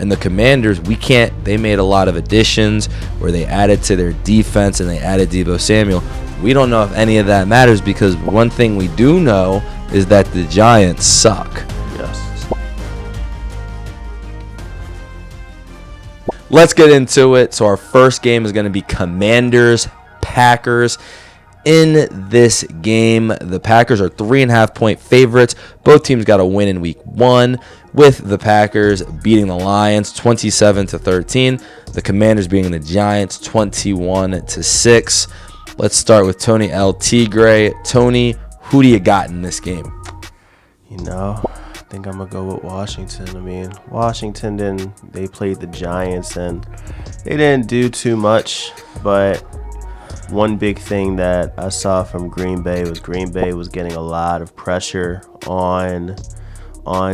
And the Commanders, they made a lot of additions where they added to their defense and they added Deebo Samuel. We don't know if any of that matters because one thing we do know is that the Giants suck. Yes. Let's get into it. So our first game is going to be Commanders-Packers. In this game, the Packers are 3.5-point favorites. Both teams got a win in week 1, with the Packers beating the Lions 27-13. The Commanders beating the Giants 21-6. Let's start with Tony L. Tigre. Tony, who do you got in this game? I think I'm going to go with Washington. I mean, Washington, they played the Giants, and they didn't do too much. But one big thing that I saw from Green Bay was getting a lot of pressure on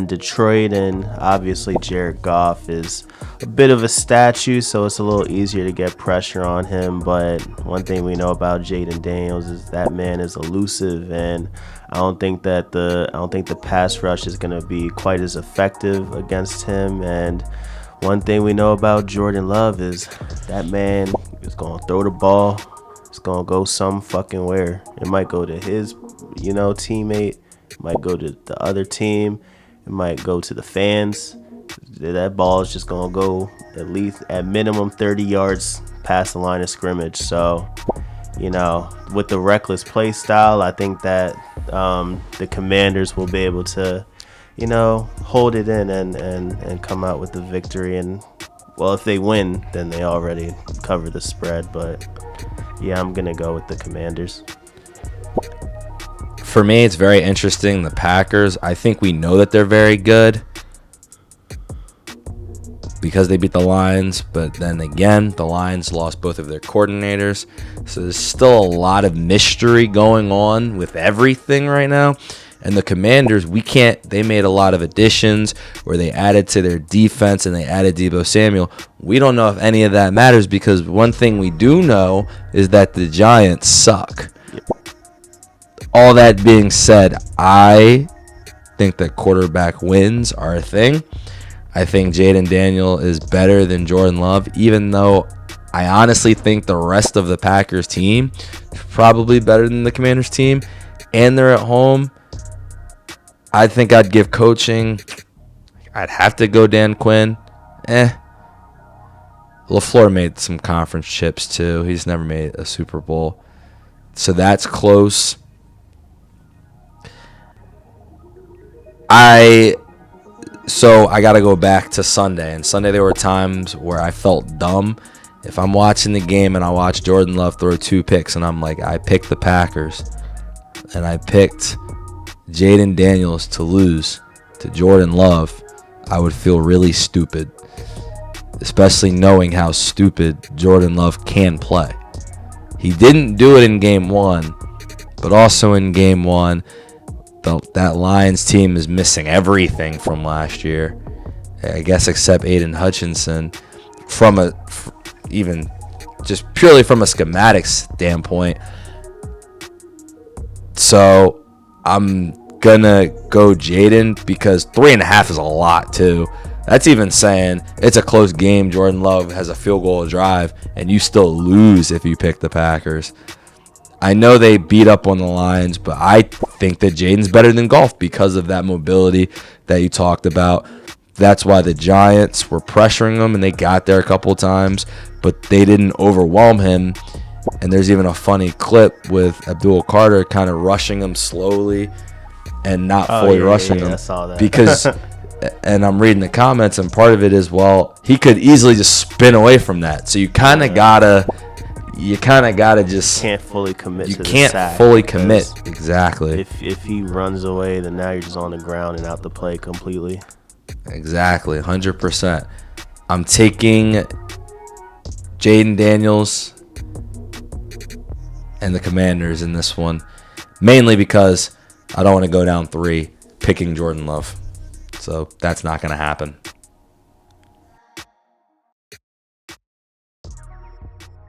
Detroit, and obviously Jared Goff is a bit of a statue, so it's a little easier to get pressure on him. But one thing we know about Jayden Daniels is that man is elusive, and I don't think the pass rush is going to be quite as effective against him. And one thing we know about Jordan Love is that man is going to throw the ball. It's going to go some fucking where. It might go to his, teammate. It might go to the other team. It might go to the fans. That ball is just going to go at least at minimum 30 yards past the line of scrimmage. So, with the reckless play style, I think that the Commanders will be able to, hold it in and come out with the victory. And, well, if they win, then they already cover the spread. But, yeah, I'm going to go with the Commanders. For me, it's very interesting. The Packers, I think we know that they're very good because they beat the Lions. But then again, the Lions lost both of their coordinators. So there's still a lot of mystery going on with everything right now. And the Commanders, they made a lot of additions where they added to their defense and they added Deebo Samuel. We don't know if any of that matters because one thing we do know is that the Giants suck. All that being said, I think that quarterback wins are a thing. I think Jayden Daniels is better than Jordan Love, even though I honestly think the rest of the Packers team is probably better than the Commanders team, and they're at home. I think I'd give coaching. I'd have to go Dan Quinn. LaFleur made some conference chips too. He's never made a Super Bowl. So that's close. I got to go back to Sunday. And Sunday there were times where I felt dumb. If I'm watching the game and I watch Jordan Love throw 2 picks and I'm like, I picked the Packers and I picked Jayden Daniels to lose to Jordan Love, I would feel really stupid, especially knowing how stupid Jordan Love can play. He didn't do it in game 1, but also in game 1, that Lions team is missing everything from last year, I guess, except Aiden Hutchinson, even just purely from a schematic standpoint. So I'm gonna go Jayden because 3.5 is a lot too. That's even saying it's a close game. Jordan Love has a field goal drive, and you still lose if you pick the Packers. I know they beat up on the Lions, but I think that Jayden's better than Goff because of that mobility that you talked about. That's why the Giants were pressuring him, and they got there a couple of times, but they didn't overwhelm him. And there's even a funny clip with Abdul Carter kind of rushing him slowly and not fully rushing him. I saw that. Because, and I'm reading the comments, and part of it is, well, he could easily just spin away from that. So you kind of gotta just can't fully commit. You to the can't sack fully commit. Exactly. If he runs away, then now you're just on the ground and out the play completely. Exactly, 100%. I'm taking Jayden Daniels and the Commanders in this one, mainly because I don't want to go down 3 picking Jordan Love. So that's not going to happen.